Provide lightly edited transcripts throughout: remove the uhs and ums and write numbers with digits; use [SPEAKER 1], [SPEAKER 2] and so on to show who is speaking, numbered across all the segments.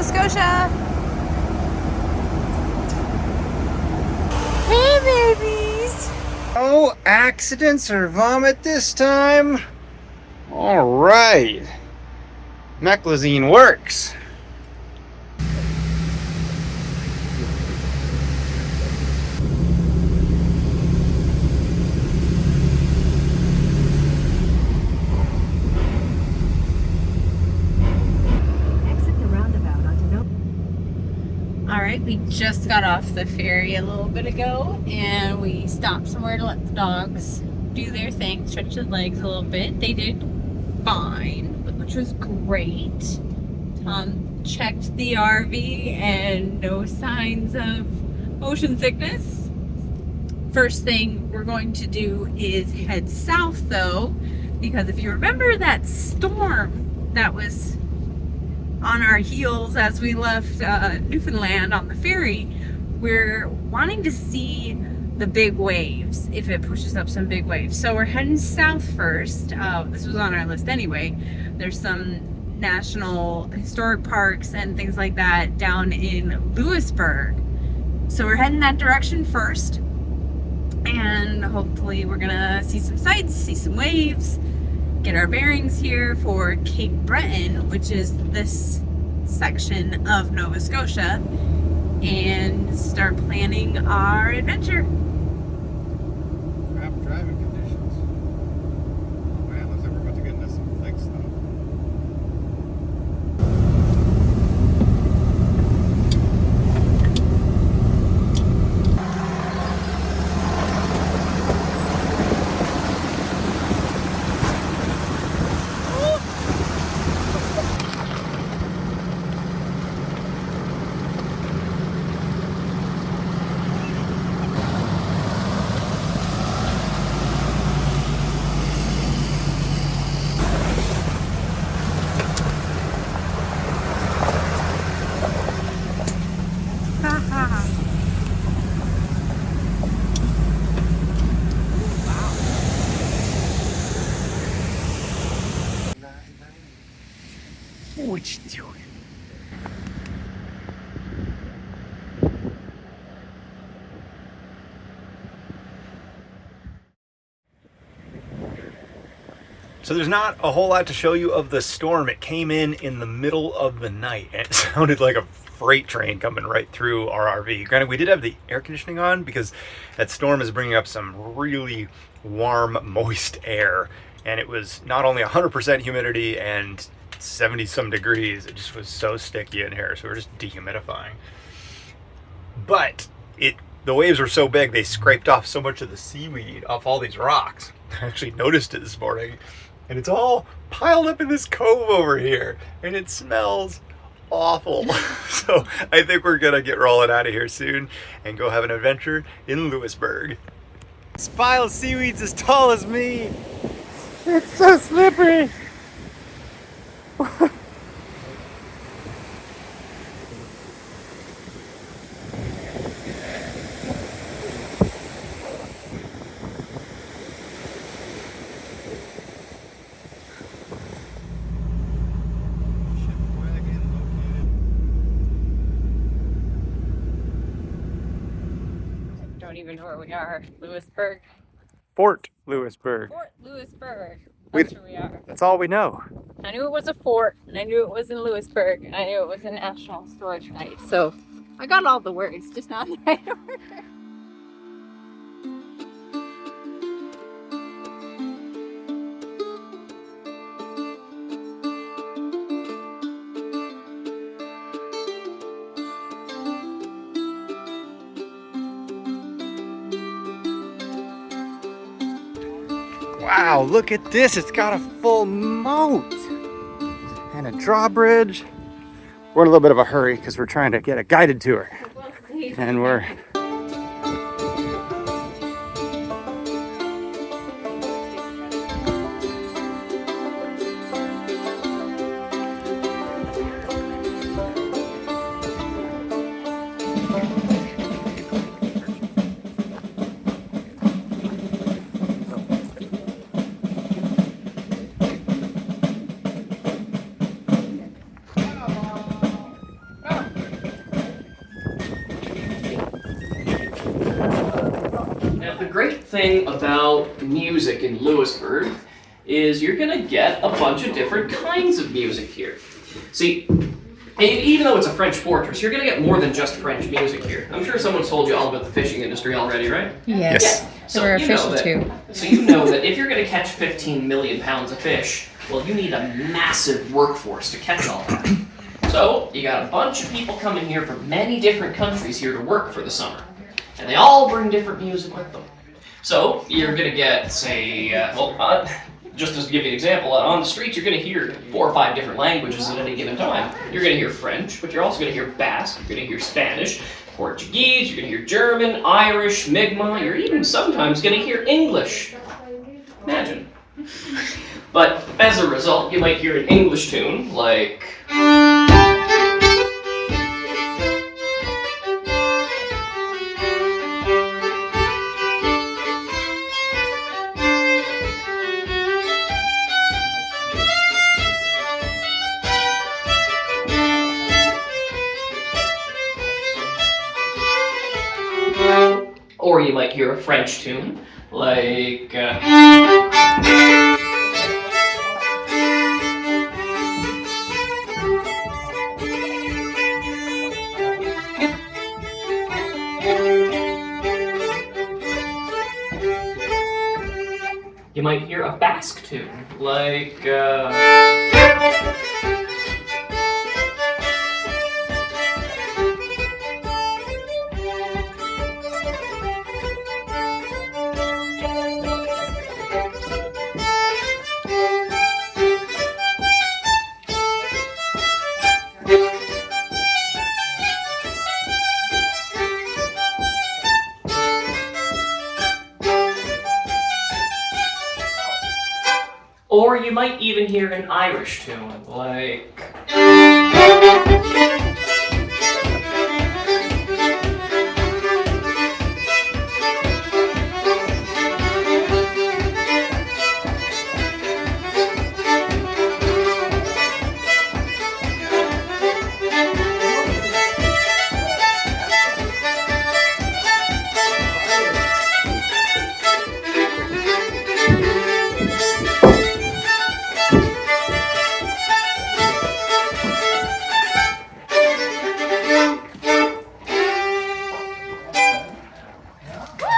[SPEAKER 1] Nova Scotia. Hey, babies.
[SPEAKER 2] No accidents or vomit this time. All right. Meclizine works.
[SPEAKER 1] Alright, we just got off the ferry a little bit ago and we stopped somewhere to let the dogs do their thing, stretch their legs a little bit. They did fine, which was great. Checked the RV and no signs of motion sickness. First thing we're going to do is head south though, because if you remember that storm that was on our heels as we left Newfoundland on the ferry, we're wanting to see the big waves, if it pushes up some big waves. So we're heading south first. This was on our list anyway. There's some national historic parks and things like that down in Louisbourg. So we're heading that direction first. And hopefully we're gonna see some sights, see some waves, get our bearings here for Cape Breton, which is this section of Nova Scotia, and start planning our adventure.
[SPEAKER 2] Crap driving conditions. Oh man, looks like we're about to get into some thick stuff. What you doing? So there's not a whole lot to show you of the storm. It came in the middle of the night and it sounded like a freight train coming right through our RV. Granted, we did have the air conditioning on because that storm is bringing up some really warm, moist air. And it was not only 100% humidity and 70 some degrees, it just was so sticky in here. So we're just dehumidifying. But the waves were so big, they scraped off so much of the seaweed off all these rocks. I actually noticed it this morning. And it's all piled up in this cove over here. And it smells awful. So I think we're gonna get rolling out of here soon and go have an adventure in Louisbourg. This pile of seaweed's as tall as me. It's so slippery.
[SPEAKER 1] Don't even know where we are. Louisburg.
[SPEAKER 2] Fort Lewisburg.
[SPEAKER 1] Fort Louisburg. That's where we are.
[SPEAKER 2] That's all we know.
[SPEAKER 1] I knew it was a fort, and I knew it was in Lewisburg, and I knew it was a national storage site. So I got all the words, just not in the right order.
[SPEAKER 2] Wow, look at this. It's got a full moat and a drawbridge. We're in a little bit of a hurry because we're trying to get a guided tour. And we're
[SPEAKER 3] thing about music in Louisbourg is you're gonna get a bunch of different kinds of music here. See, even though it's a French fortress, you're gonna get more than just French music here. I'm sure someone's told you all about the fishing industry already, right?
[SPEAKER 1] Yes.
[SPEAKER 3] Yeah.
[SPEAKER 1] So we're official too.
[SPEAKER 3] So you know that if you're gonna catch 15 million pounds of fish, well, you need a massive workforce to catch all that. So you got a bunch of people coming here from many different countries here to work for the summer. And they all bring different music with them. So you're gonna get, say, just to give you an example, on the streets you're gonna hear 4 or 5 different languages at any given time. You're gonna hear French, but you're also gonna hear Basque, you're gonna hear Spanish, Portuguese, you're gonna hear German, Irish, Mi'kmaq, you're even sometimes gonna hear English. Imagine. But as a result, you might hear an English tune like... Or you might hear a French tune, like... You might hear a Basque tune, like... Or you might even hear an Irish tune, like...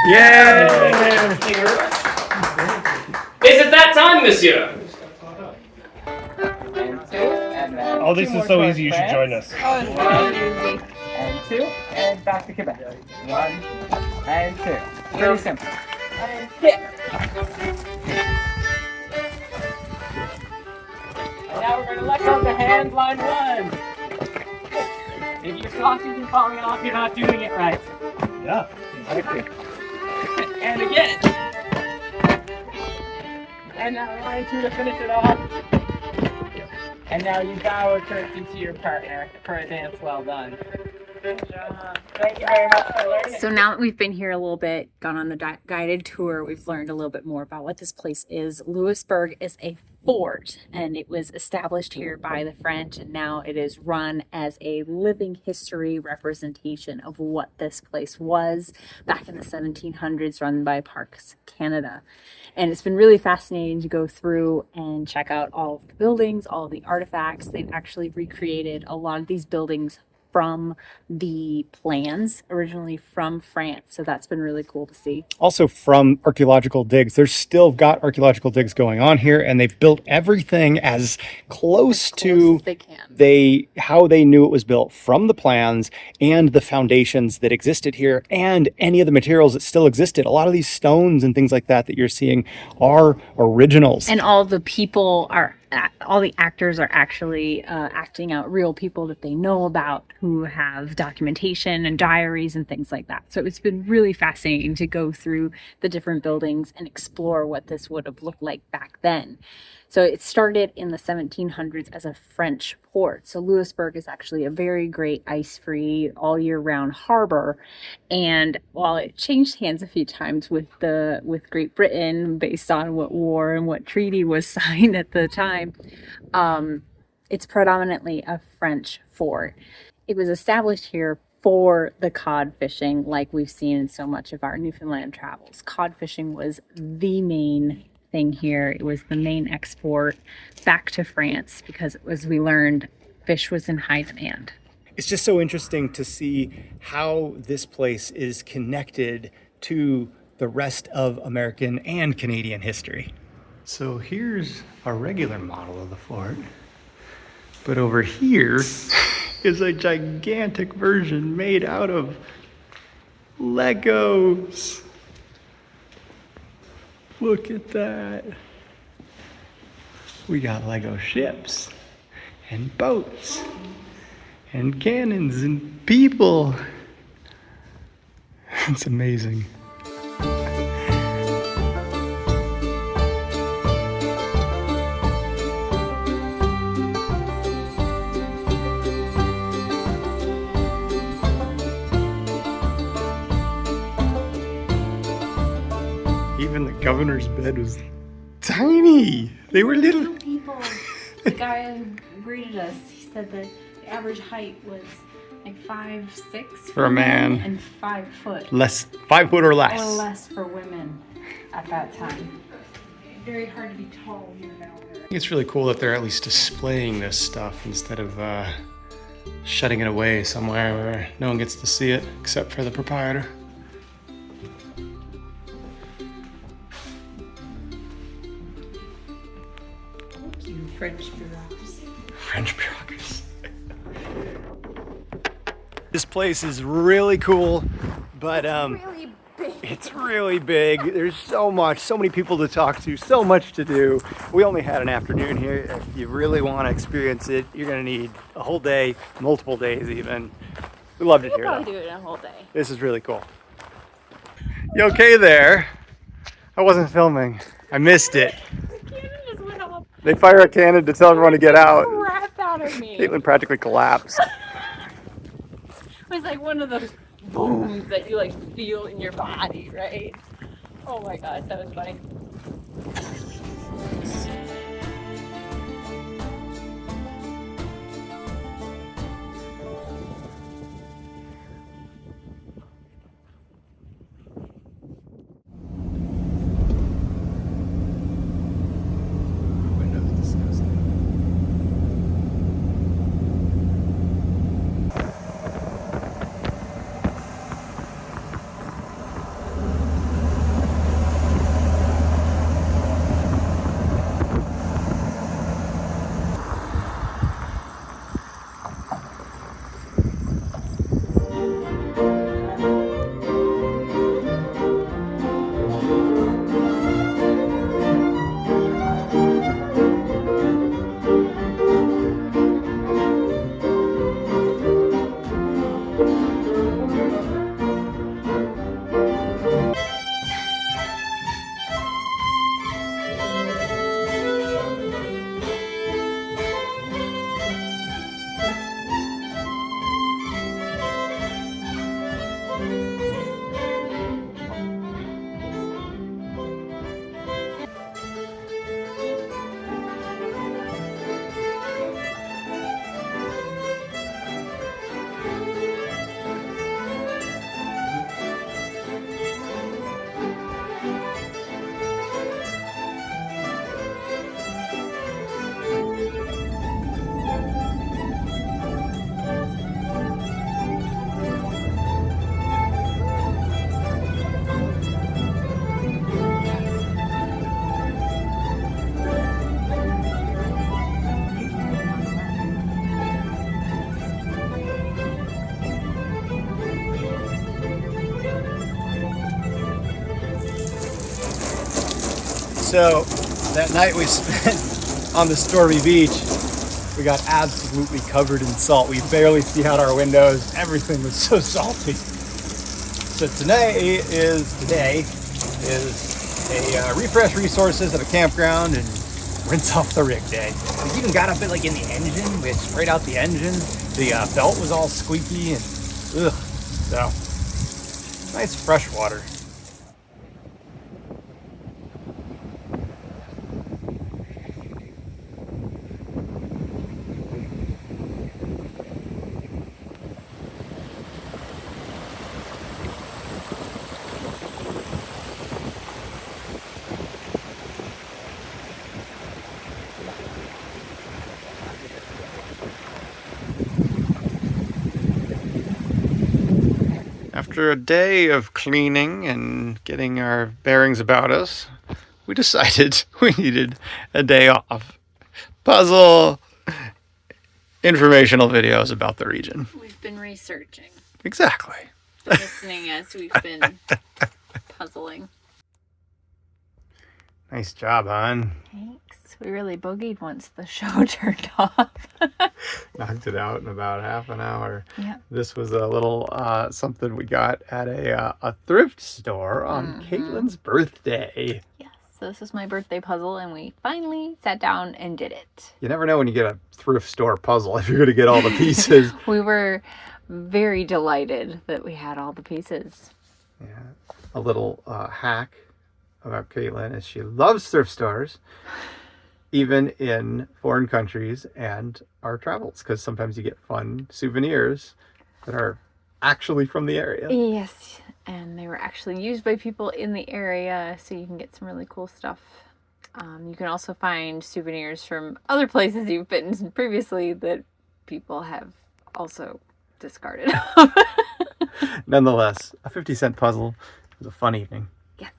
[SPEAKER 2] Yay!
[SPEAKER 3] Is it that time, monsieur?
[SPEAKER 4] Oh, this is so easy, you should join us.
[SPEAKER 5] And 2, and back to Quebec. 1, and 2. Pretty simple. And hit. And now we're going to let go of the hands, line 1. If you're sloppy and falling off, you're not doing it right.
[SPEAKER 4] Yeah.
[SPEAKER 5] Okay. And again. And now line 2 to finish it off. And now you bow or curtsy to your partner for a dance well done. Good job. Thank you very much for learning.
[SPEAKER 1] So now that we've been here a little bit, gone on the guided tour, we've learned a little bit more about what this place is. Louisburg is a fort, and it was established here by the French, and now it is run as a living history representation of what this place was back in the 1700s, run by Parks Canada. And it's been really fascinating to go through and check out all of the buildings, all of the artifacts. They've actually recreated a lot of these buildings from the plans, originally from France. So that's been really cool to see.
[SPEAKER 2] Also from archaeological digs. There's still got archaeological digs going on here, and they've built everything as close to
[SPEAKER 1] as they can.
[SPEAKER 2] How they knew it was built from the plans and the foundations that existed here and any of the materials that still existed. A lot of these stones and things like that you're seeing are originals.
[SPEAKER 1] And all the people are, all the actors are actually acting out real people that they know about who have documentation and diaries and things like that. So it's been really fascinating to go through the different buildings and explore what this would have looked like back then. So it started in the 1700s as a French port. So Louisburg is actually a very great ice-free all year round harbor. And while it changed hands a few times with Great Britain based on what war and what treaty was signed at the time, it's predominantly a French fort. It was established here for the cod fishing, like we've seen in so much of our Newfoundland travels. Cod fishing was the main thing here. It was the main export back to France because, as we learned, fish was in high demand.
[SPEAKER 2] It's just so interesting to see how this place is connected to the rest of American and Canadian history. So here's a regular model of the fort, but over here is a gigantic version made out of Legos. Look at that. We got Lego ships and boats and cannons and people. It's amazing. Even the governor's bed was tiny. They were little
[SPEAKER 1] people. The guy who greeted us, he said that the average height was like 5'6"
[SPEAKER 2] for a man
[SPEAKER 1] and 5 foot.
[SPEAKER 2] Less, 5 foot or less.
[SPEAKER 1] Or less for women at that time. Very hard to be tall here now.
[SPEAKER 2] I think it's really cool that they're at least displaying this stuff instead of shutting it away somewhere where no one gets to see it except for the proprietor.
[SPEAKER 1] Thank you, French bureaucracy.
[SPEAKER 2] French bureaucracy. This place is really cool, but
[SPEAKER 1] Really big.
[SPEAKER 2] it's really big. There's so many people to talk to, so much to do. We only had an afternoon here. If you really want to experience it, you're gonna need a whole day, multiple days even. We loved it
[SPEAKER 1] We'll
[SPEAKER 2] here
[SPEAKER 1] probably
[SPEAKER 2] though.
[SPEAKER 1] do it in a whole day.
[SPEAKER 2] This is really cool. You okay there? I wasn't filming. I missed it.
[SPEAKER 1] The cannon just went off.
[SPEAKER 2] They fire a cannon to tell everyone to get out.
[SPEAKER 1] Crap out of me.
[SPEAKER 2] Caitlin practically collapsed.
[SPEAKER 1] It was like one of those booms that you like feel in your body, right? Oh my gosh, that was funny.
[SPEAKER 2] So that night we spent on the Stormy Beach, we got absolutely covered in salt. We barely see out our windows. Everything was so salty. So today is a refresh resources at a campground and rinse off the rig day. We even got up like in the engine. We had sprayed out the engine. The belt was all squeaky and ugh. So nice fresh water. After a day of cleaning and getting our bearings about us, we decided we needed a day off. Puzzle, informational videos about the region.
[SPEAKER 1] We've been researching.
[SPEAKER 2] Exactly.
[SPEAKER 1] Listening as we've been puzzling.
[SPEAKER 2] Nice job, hon.
[SPEAKER 1] Thanks. We really boogied once the show turned off.
[SPEAKER 2] Knocked it out in about half an hour.
[SPEAKER 1] Yeah.
[SPEAKER 2] This was a little something we got at a thrift store on Caitlin's birthday.
[SPEAKER 1] Yes. So this was my birthday puzzle, and we finally sat down and did it.
[SPEAKER 2] You never know when you get a thrift store puzzle if you're going to get all the pieces.
[SPEAKER 1] We were very delighted that we had all the pieces.
[SPEAKER 2] Yeah. A little hack about Caitlin is she loves thrift stores, even in foreign countries and our travels, because sometimes you get fun souvenirs that are actually from the area.
[SPEAKER 1] Yes, and they were actually used by people in the area, so you can get some really cool stuff. You can also find souvenirs from other places you've been previously that people have also discarded.
[SPEAKER 2] Nonetheless, a 50-cent puzzle was a fun evening.
[SPEAKER 1] Yes.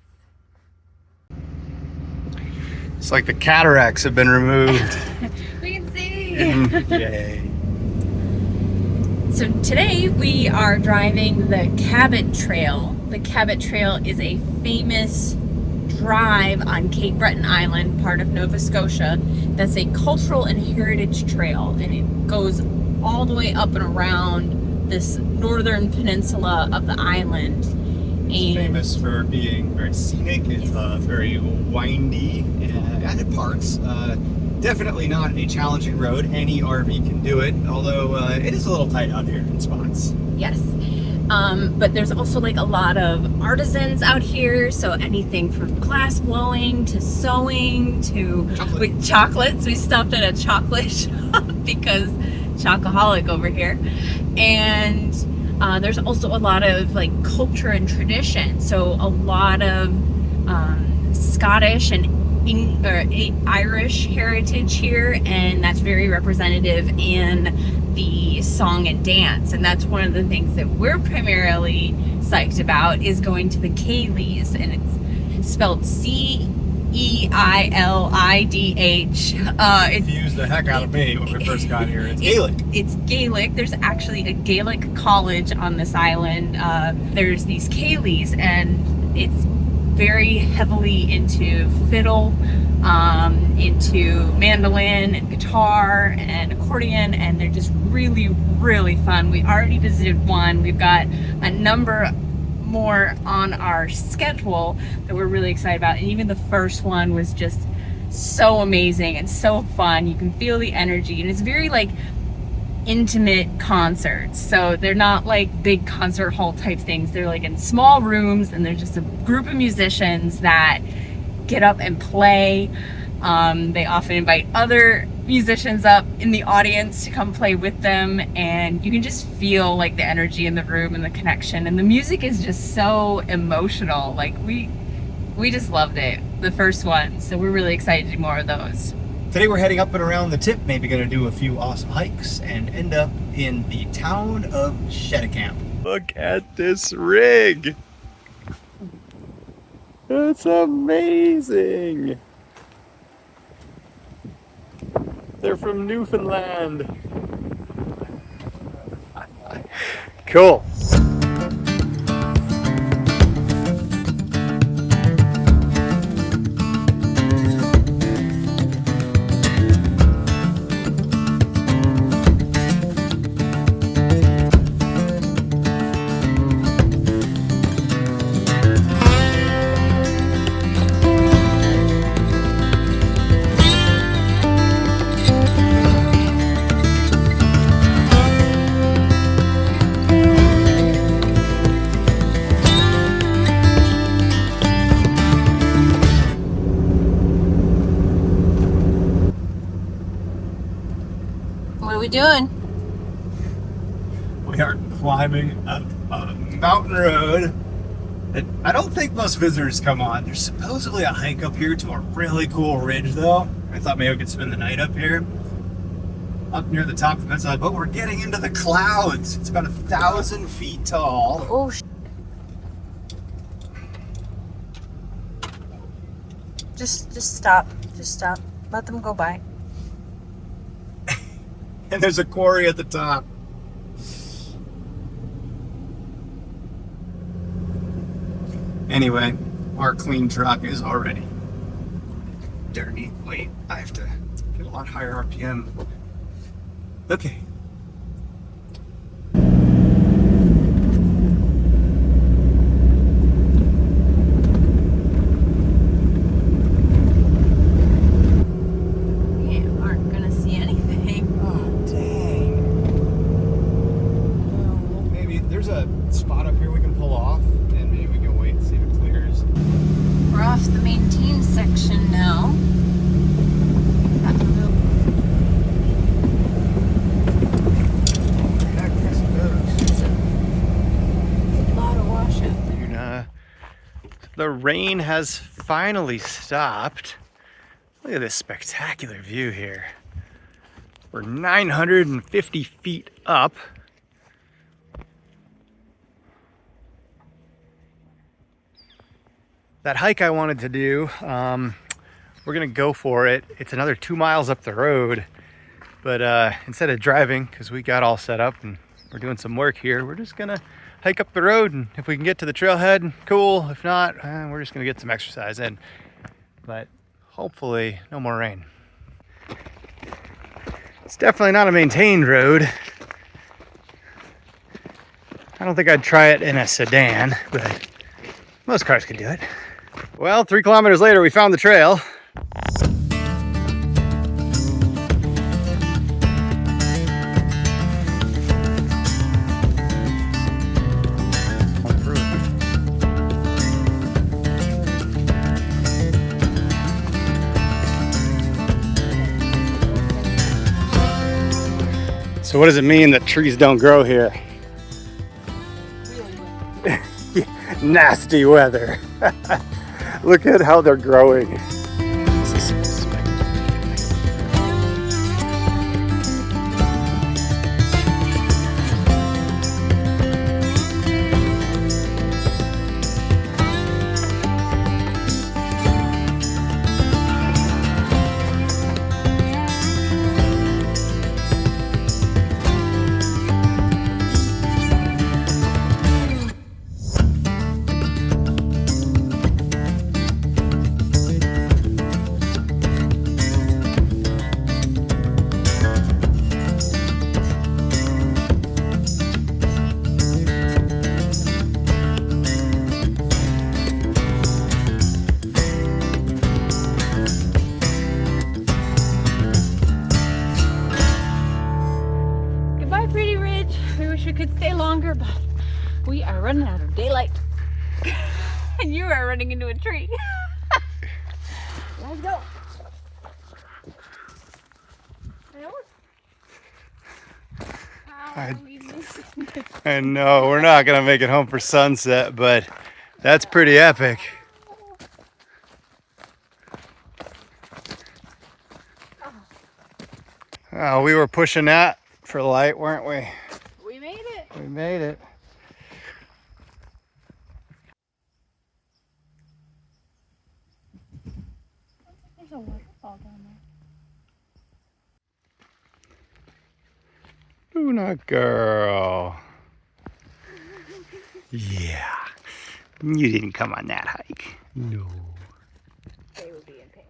[SPEAKER 2] It's like the cataracts have been removed.
[SPEAKER 1] We can see!
[SPEAKER 2] Yay.
[SPEAKER 1] So today we are driving the Cabot Trail. The Cabot Trail is a famous drive on Cape Breton Island, part of Nova Scotia. That's a cultural and heritage trail, and it goes all the way up and around this northern peninsula of the island.
[SPEAKER 2] It's famous for being very scenic. It's very windy and at parts. Definitely not a challenging road. Any RV can do it, although it is a little tight out here in spots.
[SPEAKER 1] Yes. But there's also like a lot of artisans out here, so anything from glass blowing to sewing to chocolates. We stopped at a chocolate shop because chocoholic over here. And there's also a lot of like culture and tradition, so a lot of Scottish and Irish heritage here, and that's very representative in the song and dance. And that's one of the things that we're primarily psyched about, is going to the Ceilidh, and it's spelled Ceilidh. It
[SPEAKER 2] confused the heck out of me when we first got here. It's Gaelic.
[SPEAKER 1] It's Gaelic. There's actually a Gaelic college on this island. There's these Ceilidhs, and it's very heavily into fiddle, into mandolin and guitar and accordion, and they're just really, really fun. We already visited one. We've got a number more on our schedule that we're really excited about, and even the first one was just so amazing and so fun. You can feel the energy, and it's very like intimate concerts, so they're not like big concert hall type things. They're like in small rooms, and they're just a group of musicians that get up and play. They often invite other musicians up in the audience to come play with them, and you can just feel like the energy in the room and the connection, and the music is just so emotional. Like we just loved it, the first one, so we're really excited to do more of those.
[SPEAKER 2] Today we're heading up and around the tip, maybe going to do a few awesome hikes and end up in the town of Cheticamp. Look at this rig. It's amazing. They're from Newfoundland. Cool.
[SPEAKER 1] What are we doing?
[SPEAKER 2] We are climbing up a mountain road that I don't think most visitors come on. There's supposedly a hike up here to a really cool ridge, though. I thought maybe we could spend the night up here, up near the top of the mountainside, but we're getting into the clouds. It's about 1,000 feet tall.
[SPEAKER 1] Oh, Just stop. Just stop. Let them go by.
[SPEAKER 2] And there's a quarry at the top. Anyway, our clean truck is already dirty. Wait, I have to get a lot higher RPM. Okay. The rain has finally stopped. Look at this spectacular view here. We're 950 feet up. That hike I wanted to do, we're gonna go for it. It's another 2 miles up the road, but instead of driving, because we got all set up and we're doing some work here, we're just gonna hike up the road, and if we can get to the trailhead, cool. If not, we're just gonna get some exercise in. But hopefully no more rain. It's definitely not a maintained road. I don't think I'd try it in a sedan, but most cars could do it. Well, 3 kilometers later, we found the trail. So what does it mean that trees don't grow here? Nasty weather. Look at how they're growing.
[SPEAKER 1] We are running out of daylight. And you are running into a tree. Let's go.
[SPEAKER 2] I know we're not gonna make it home for sunset, but that's pretty epic. Oh, we were pushing that for light, weren't we?
[SPEAKER 1] We made it.
[SPEAKER 2] We made it.
[SPEAKER 1] There's a waterfall down there.
[SPEAKER 2] Luna girl. Yeah. You didn't come on that hike. No.
[SPEAKER 1] They would be in pain.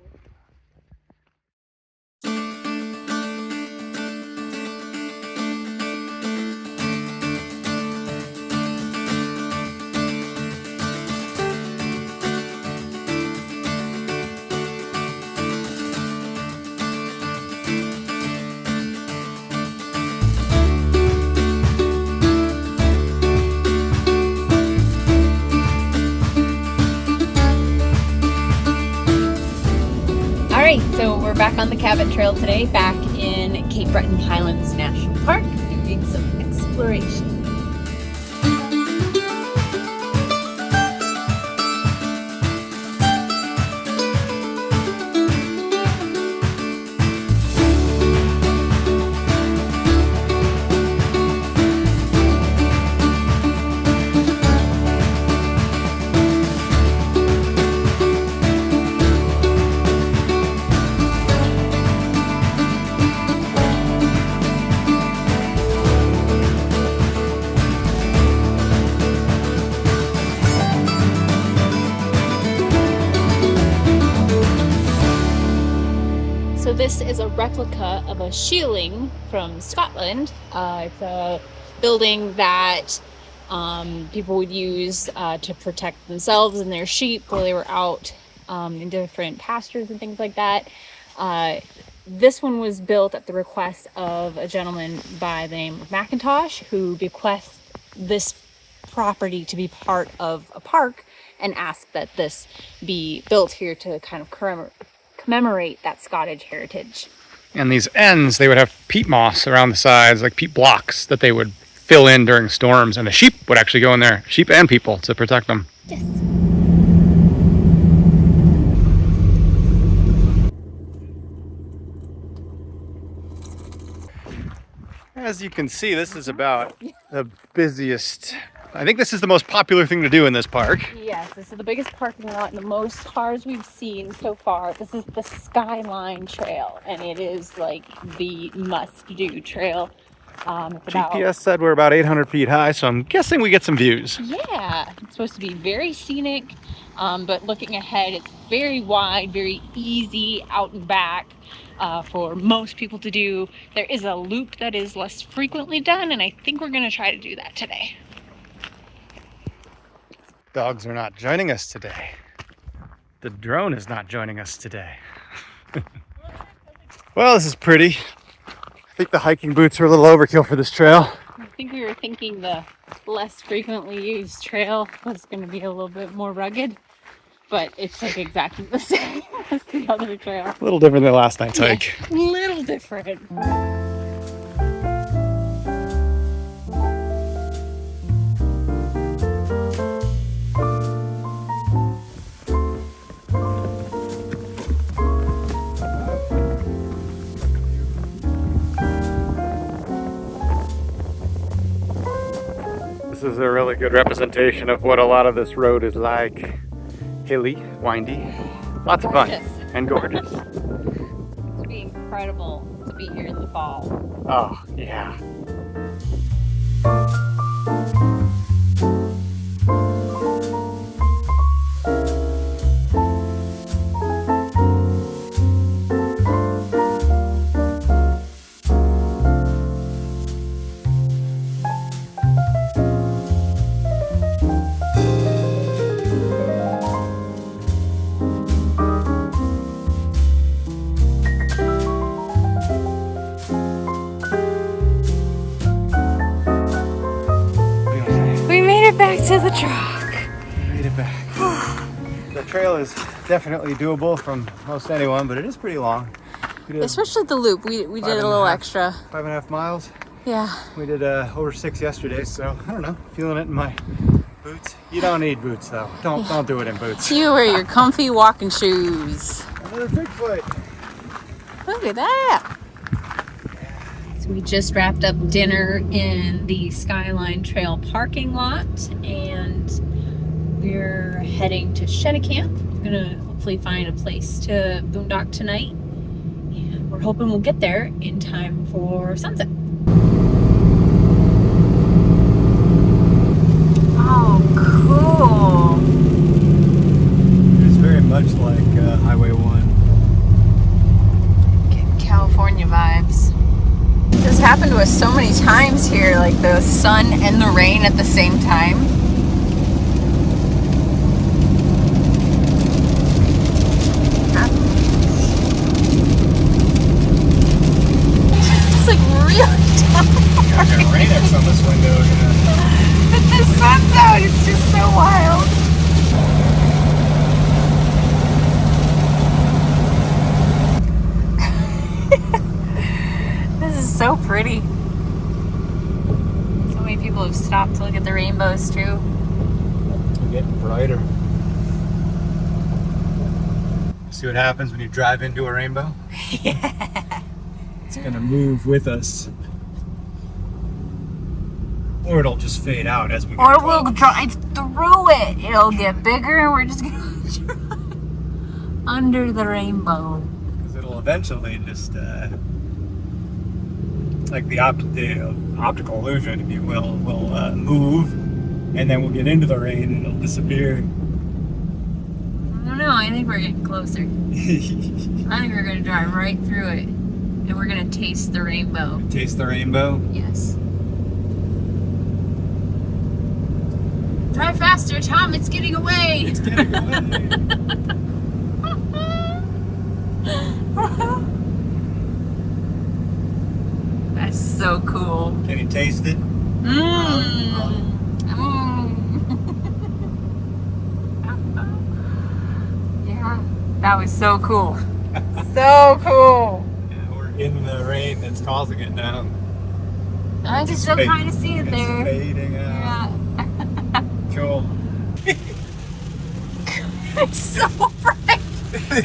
[SPEAKER 1] So we're back on the Cabot Trail today, back in Cape Breton Highlands National Park, doing some exploration. So this is a replica of a shieling from Scotland. It's a building that people would use to protect themselves and their sheep while they were out in different pastures and things like that. This one was built at the request of a gentleman by the name of McIntosh, who bequeathed this property to be part of a park and asked that this be built here to kind of commemorate that Scottish heritage.
[SPEAKER 2] And these ends, they would have peat moss around the sides, like peat blocks that they would fill in during storms, and the sheep would actually go in there, sheep and people, to protect them.
[SPEAKER 1] Yes.
[SPEAKER 2] As you can see, this is about the busiest. I think this is the most popular thing to do in this park.
[SPEAKER 1] Yes, this is the biggest parking lot and the most cars we've seen so far. This is the Skyline Trail, and it is like the must-do trail.
[SPEAKER 2] GPS said we're about 800 feet high, so I'm guessing we get some views.
[SPEAKER 1] Yeah, it's supposed to be very scenic, but looking ahead, it's very wide, very easy out and back for most people to do. There is a loop that is less frequently done, and I think we're going to try to do that today.
[SPEAKER 2] Dogs are not joining us today. The drone is not joining us today. Well, this is pretty. I think the hiking boots are a little overkill for this trail.
[SPEAKER 1] I think we were thinking the less frequently used trail was going to be a little bit more rugged, but it's like exactly the same as the other trail.
[SPEAKER 2] A little different than last night's hike.
[SPEAKER 1] A little different.
[SPEAKER 2] This is a really good representation of what a lot of this road is like. Hilly, windy, lots of fun,
[SPEAKER 1] Gorgeous.
[SPEAKER 2] and gorgeous.
[SPEAKER 1] It's be incredible to be here in the fall.
[SPEAKER 2] Oh, yeah.
[SPEAKER 1] Back to the truck.
[SPEAKER 2] Made it back. The trail is definitely doable from most anyone, but it is pretty long. We did
[SPEAKER 1] Especially the loop. We did a little extra.
[SPEAKER 2] 5.5 miles.
[SPEAKER 1] Yeah.
[SPEAKER 2] We did over 6 yesterday, so I don't know. Feeling it in my boots. You don't need boots though. Don't do it in boots.
[SPEAKER 1] You wear your comfy walking shoes.
[SPEAKER 2] Another Bigfoot.
[SPEAKER 1] Look at that. So we just wrapped up dinner in the Skyline Trail parking lot, and we're heading to Camp. We're gonna hopefully find a place to boondock tonight, and we're hoping we'll get there in time for sunset. Oh, cool.
[SPEAKER 2] It's very much like Highway 1.
[SPEAKER 1] Getting California vibes. This happened to us so many times here, like the sun and the rain at the same time. It's like really dark.
[SPEAKER 2] Got rain X on this window.
[SPEAKER 1] But the sun's out, it's just so wild. This is so pretty. So many people have stopped to look at the rainbows too.
[SPEAKER 2] They're getting brighter. See what happens when you drive into a rainbow?
[SPEAKER 1] Yeah.
[SPEAKER 2] It's gonna move with us. Or it'll just fade out as we go.
[SPEAKER 1] Or we'll drive through it. It'll get bigger and we're just gonna drive under the rainbow.
[SPEAKER 2] Because it'll eventually just, like the optical illusion, if you will move, and then we'll get into the rain and it'll disappear.
[SPEAKER 1] I don't know. I think we're getting closer. I think we're gonna drive right through it, and we're gonna taste the rainbow.
[SPEAKER 2] Taste the rainbow?
[SPEAKER 1] Yes. Drive faster, Tom. It's getting away.
[SPEAKER 2] It's getting away.
[SPEAKER 1] That's so cool.
[SPEAKER 2] Can you taste it?
[SPEAKER 1] Yeah, that was so cool. So cool.
[SPEAKER 2] Yeah, we're in the rain that's causing it now.
[SPEAKER 1] I can still kind of see it there.
[SPEAKER 2] It's fading out.
[SPEAKER 1] Yeah.
[SPEAKER 2] Cool.
[SPEAKER 1] It's so bright.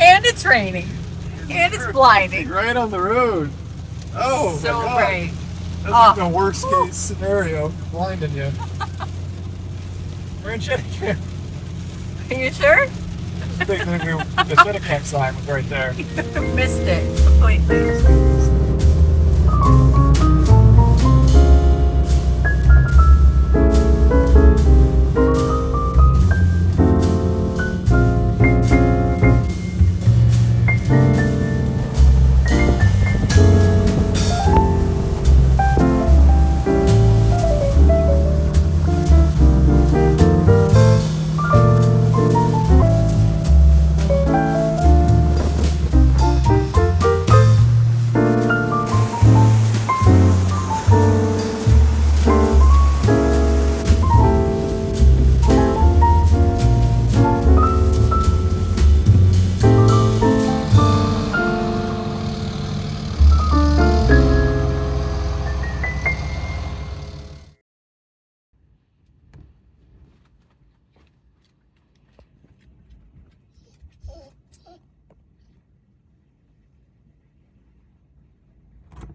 [SPEAKER 1] And it's raining. And it's blinding.
[SPEAKER 2] Right on the road. Oh,
[SPEAKER 1] So
[SPEAKER 2] my God.
[SPEAKER 1] bright.
[SPEAKER 2] That's like the worst case scenario. Blinding you. We're in Shedicamp.
[SPEAKER 1] Are you sure?
[SPEAKER 2] The Shedicamp sign was right there.
[SPEAKER 1] Missed it completely.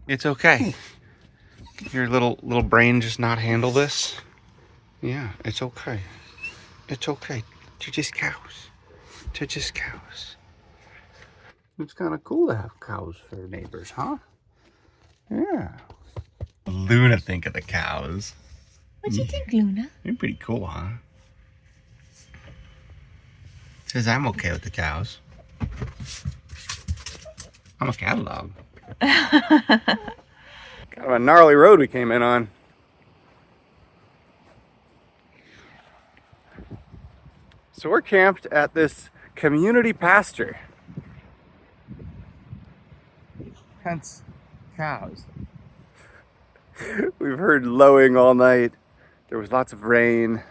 [SPEAKER 2] It's okay. Your little brain just not handle this? Yeah, it's okay. It's okay. They're just cows. They're just cows. It's kind of cool to have cows for neighbors, huh? Yeah. Luna think of the cows.
[SPEAKER 1] What'd you think, Luna?
[SPEAKER 2] They're pretty cool, huh? Says I'm okay with the cows. I'm a cattle dog. Kind of a gnarly road we came in on. So we're camped at this community pasture. Hence, cows. We've heard lowing all night. There was lots of rain.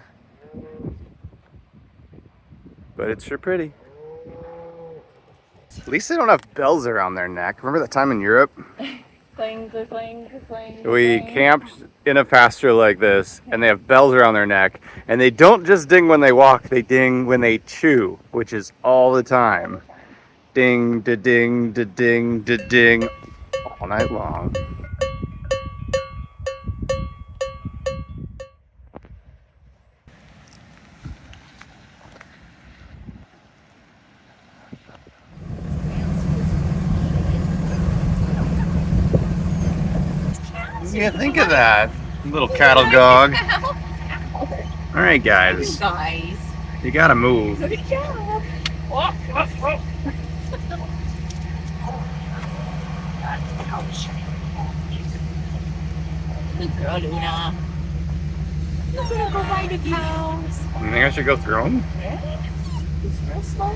[SPEAKER 2] But it's sure pretty. At least they don't have bells around their neck. Remember that time in Europe?
[SPEAKER 1] Clang, clang, clang.
[SPEAKER 2] We camped in a pasture like this, and they have bells around their neck, and they don't just ding when they walk, they ding when they chew, which is all the time. Ding, da ding, da ding, da ding, all night long. What do you think of that? Little cattle dog. All right, guys.
[SPEAKER 1] Guys.
[SPEAKER 2] You gotta move.
[SPEAKER 1] Good job. Good girl, Luna. You're gonna go ride the cows.
[SPEAKER 2] You think I should go through them?
[SPEAKER 1] Yeah. It's real slow.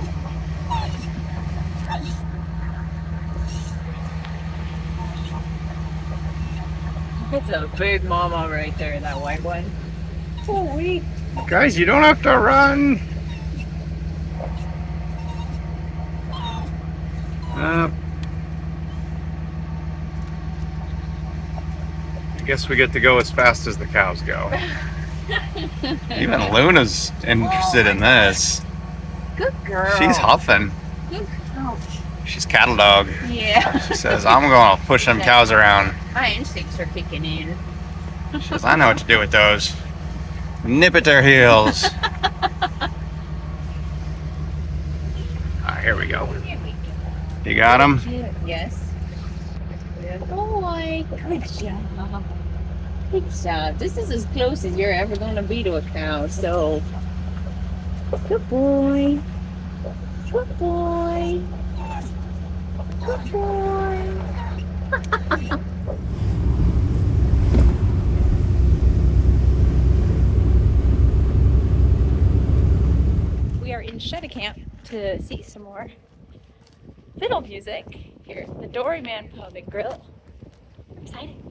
[SPEAKER 1] It's a big mama right there, that white one. Holy.
[SPEAKER 2] Guys, you don't have to run. I guess we get to go as fast as the cows go. Even Luna's interested in this.
[SPEAKER 1] Good girl.
[SPEAKER 2] She's huffing.
[SPEAKER 1] Good girl.
[SPEAKER 2] She's cattle dog.
[SPEAKER 1] Yeah.
[SPEAKER 2] She says, I'm going to push them cows around.
[SPEAKER 1] My instincts are kicking in.
[SPEAKER 2] She says, I know what to do with those. Nip at their heels. Here we go.
[SPEAKER 1] Here we go.
[SPEAKER 2] You got them?
[SPEAKER 1] Yes. Good boy. Good job. Good job. This is as close as you're ever going to be to a cow, so. Good boy. Good boy. Good boy. We are in Shedda Camp to see some more fiddle music here at the Doryman Pub and Grill. Exciting.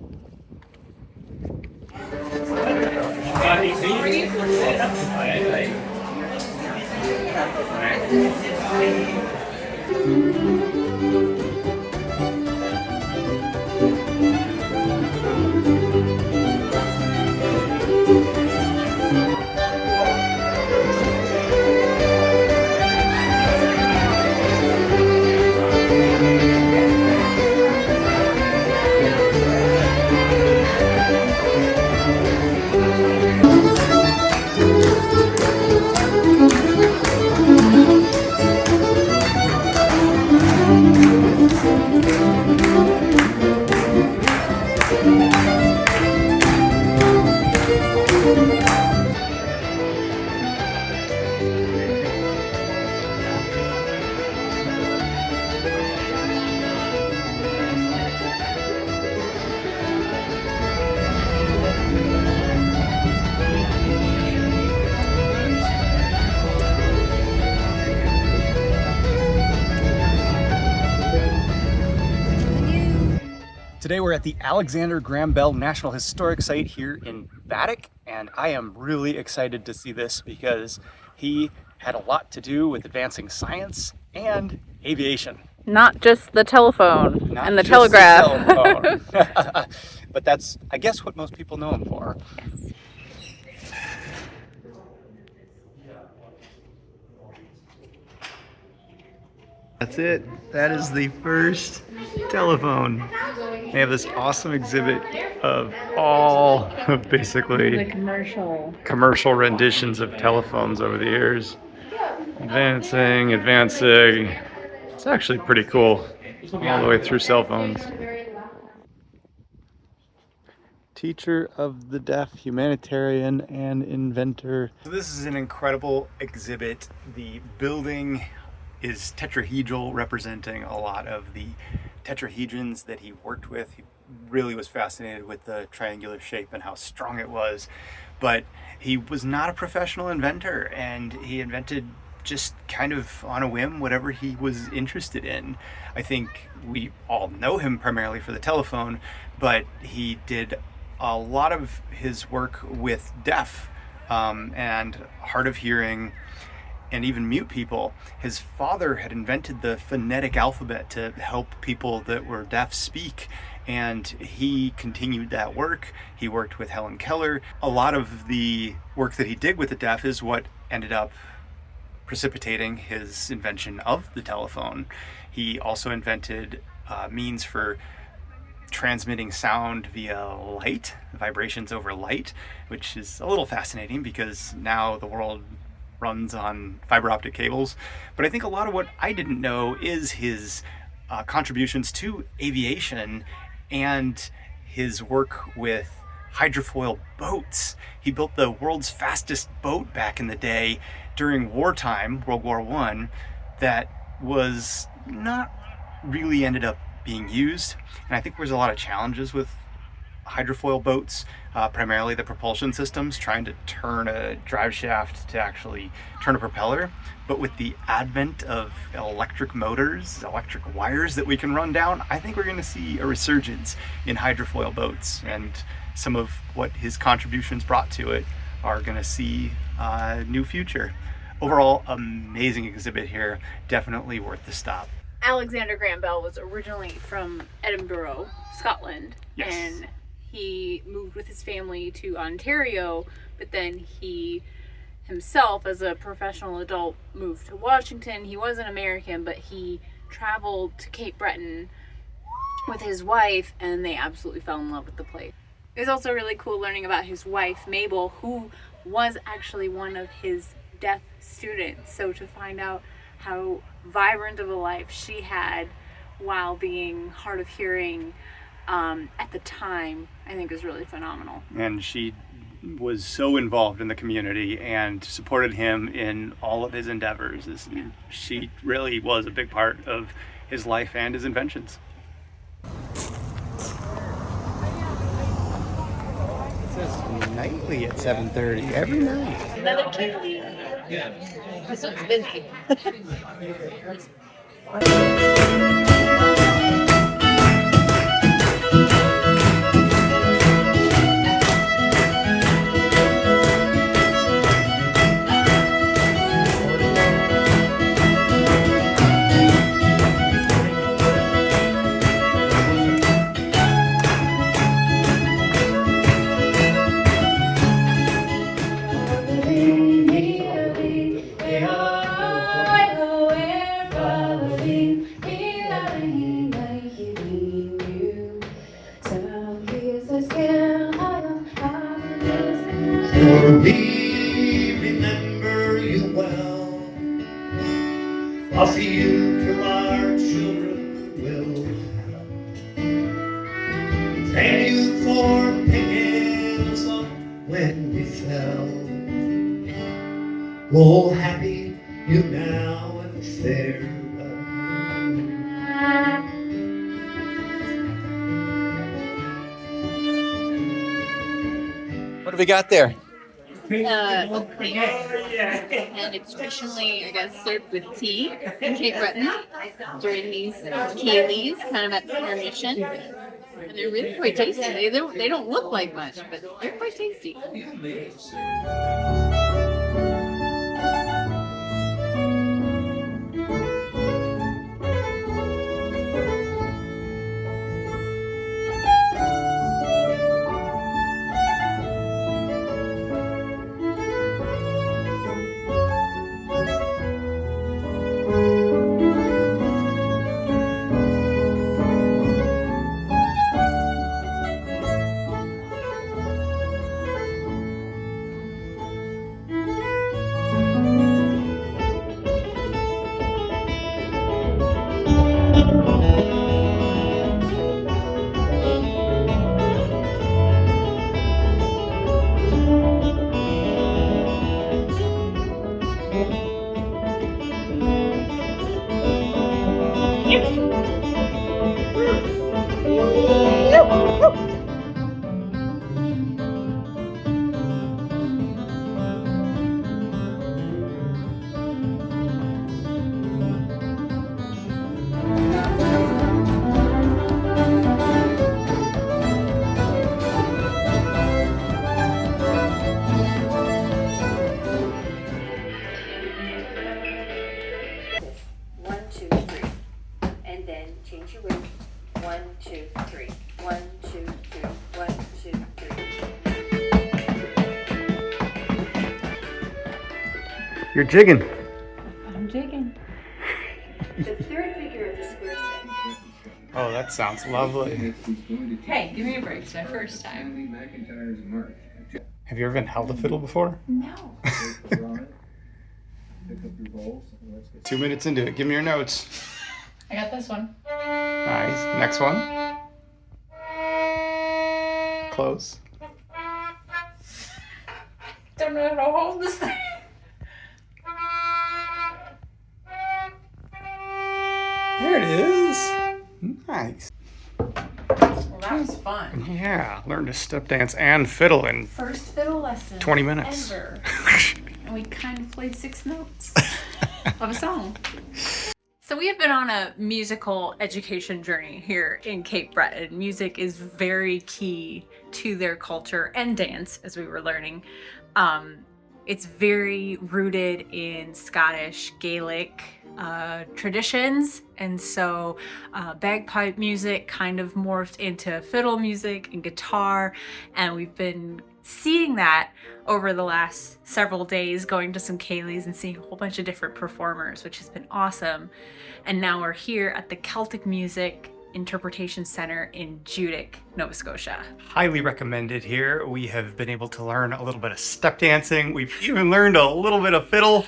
[SPEAKER 2] Today we're at the Alexander Graham Bell National Historic Site here in Baddeck, and I am really excited to see this because he had a lot to do with advancing science and aviation.
[SPEAKER 1] Not just the telephone
[SPEAKER 2] Not
[SPEAKER 1] and the
[SPEAKER 2] just
[SPEAKER 1] telegraph.
[SPEAKER 2] the telephone. But that's, I guess, what most people know him for. That's it. That is the first telephone. They have this awesome exhibit of all of basically commercial renditions of telephones over the years. Advancing. It's actually pretty cool. All the way through cell phones. Teacher of the deaf, humanitarian, and inventor. So this is an incredible exhibit. The building is tetrahedral, representing a lot of the tetrahedrons that he worked with. He really was fascinated with the triangular shape and how strong it was, but he was not a professional inventor, and he invented just kind of on a whim whatever he was interested in. I think we all know him primarily for the telephone, but he did a lot of his work with deaf and hard of hearing and even mute people. His father had invented the phonetic alphabet to help people that were deaf speak, and he continued that work. He worked with Helen Keller. A lot of the work that he did with the deaf is what ended up precipitating his invention of the telephone. He also invented means for transmitting sound via light, vibrations over light, which is a little fascinating because now the world runs on fiber optic cables. But I think a lot of what I didn't know is his contributions to aviation and his work with hydrofoil boats. He built the world's fastest boat back in the day during wartime, World War I, that was not really ended up being used. And I think there's a lot of challenges with hydrofoil boats, primarily the propulsion systems, trying to turn a drive shaft to actually turn a propeller. But with the advent of electric motors, electric wires that we can run down, I think we're going to see a resurgence in hydrofoil boats, and some of what his contributions brought to it are going to see a new future. Overall, amazing exhibit here, definitely worth the stop.
[SPEAKER 1] Alexander Graham Bell was originally from Edinburgh, Scotland,
[SPEAKER 2] Yes.
[SPEAKER 1] and he moved with his family to Ontario, but then he himself, as a professional adult, moved to Washington. He was an American, but he traveled to Cape Breton with his wife, and they absolutely fell in love with the place. It was also really cool learning about his wife, Mabel, who was actually one of his deaf students. So to find out how vibrant of a life she had while being hard of hearing at the time, I think was really phenomenal.
[SPEAKER 2] And she was so involved in the community and supported him in all of his endeavors. She really was a big part of his life and his inventions. It says nightly at 7:30 every night.
[SPEAKER 1] Another Kaylee. This one's busy.
[SPEAKER 6] For we remember you well, a future our children will have. Thank you for picking us up when we fell. Oh, happy you now and farewell.
[SPEAKER 2] What have we got there?
[SPEAKER 1] Oak cream. And it's traditionally, I guess, served with tea in Cape Breton during these Kayleys, kind of at the intermission. And they're really quite tasty. They don't look like much, but they're quite tasty.
[SPEAKER 2] You're jigging.
[SPEAKER 1] I'm jigging.
[SPEAKER 7] The third figure of the square set.
[SPEAKER 2] Oh, that sounds lovely.
[SPEAKER 1] Hey, give me a break. It's my first time.
[SPEAKER 2] Have you ever been held a fiddle before?
[SPEAKER 1] No.
[SPEAKER 2] 2 minutes into it. Give me your notes.
[SPEAKER 1] I got this one.
[SPEAKER 2] Nice. Next one. Close.
[SPEAKER 1] Don't know how to hold this thing.
[SPEAKER 2] There it is. Nice.
[SPEAKER 1] Well, that was fun.
[SPEAKER 2] Yeah, learned to step dance and fiddle in
[SPEAKER 1] First fiddle lesson
[SPEAKER 2] 20 minutes.
[SPEAKER 1] ever. And we kind of played 6 notes of a song. So we have been on a musical education journey here in Cape Breton. Music is very key to their culture and dance, as we were learning. It's very rooted in Scottish Gaelic traditions, and so bagpipe music kind of morphed into fiddle music and guitar, and we've been seeing that over the last several days, going to some Kayleys and seeing a whole bunch of different performers, which has been awesome. And now we're here at the Celtic Music Interpretation Center in Judique, Nova Scotia.
[SPEAKER 2] Highly recommended here. We have been able to learn a little bit of step dancing. We've even learned a little bit of fiddle.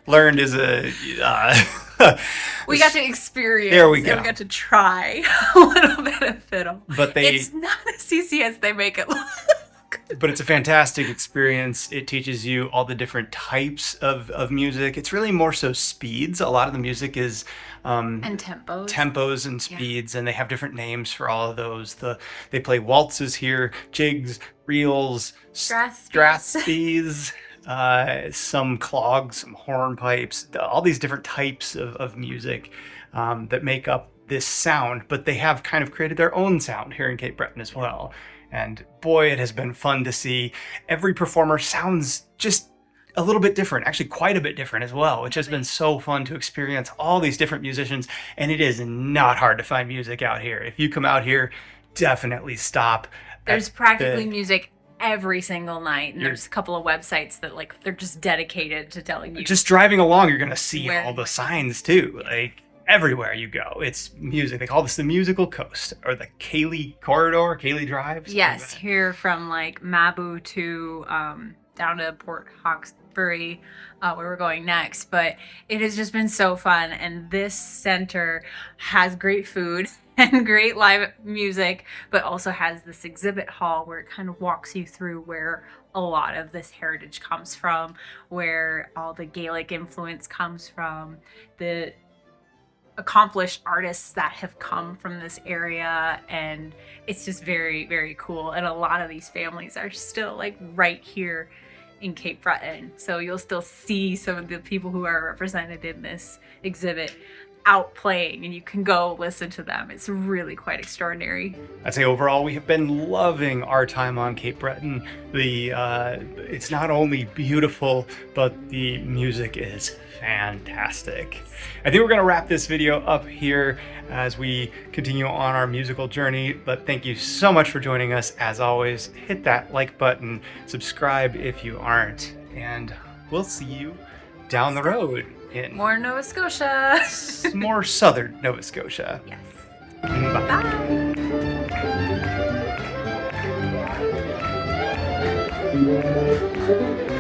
[SPEAKER 2] Learned is a...
[SPEAKER 1] we got to experience.
[SPEAKER 2] There we go.
[SPEAKER 1] And we got to try a little bit of fiddle.
[SPEAKER 2] But
[SPEAKER 1] it's not as easy as they make it look.
[SPEAKER 2] But it's a fantastic experience. It teaches you all the different types of music. It's really more so speeds. A lot of the music is
[SPEAKER 1] And tempos.
[SPEAKER 2] tempos and speeds, and they have different names for all of those. They play waltzes here, jigs, reels, strathspeys, some clogs, some hornpipes, all these different types of music that make up this sound, but they have kind of created their own sound here in Cape Breton as well. And boy, it has been fun to see. Every performer sounds just a little bit different, actually quite a bit different as well, which has been so fun to experience all these different musicians. And it is not hard to find music out here. If you come out here, definitely stop.
[SPEAKER 1] There's practically music every single night, and there's a couple of websites that like they're just dedicated to telling you.
[SPEAKER 2] Just driving along, you're gonna see
[SPEAKER 1] Where-
[SPEAKER 2] all the signs too. Like everywhere you go, it's music. They call this the musical coast, or the Cayley corridor, Cayley Drive. something
[SPEAKER 1] Yes,
[SPEAKER 2] like that.
[SPEAKER 1] here from like Mabu to down to Port Hawkesbury, where we're going next. But it has just been so fun, and this center has great food and great live music, but also has this exhibit hall where it kind of walks you through where a lot of this heritage comes from, where all the Gaelic influence comes from, the accomplished artists that have come from this area, and it's just very, very cool. And a lot of these families are still like right here in Cape Breton, so you'll still see some of the people who are represented in this exhibit out playing, and you can go listen to them. It's really quite extraordinary.
[SPEAKER 2] I'd say overall we have been loving our time on Cape Breton. It's not only beautiful, but the music is fantastic. I think we're going to wrap this video up here as we continue on our musical journey, but thank you so much for joining us. As always, hit that like button, subscribe if you aren't, and we'll see you down the road in
[SPEAKER 1] More Nova Scotia.
[SPEAKER 2] more southern Nova Scotia.
[SPEAKER 1] Yes.
[SPEAKER 2] Bye.
[SPEAKER 1] Bye.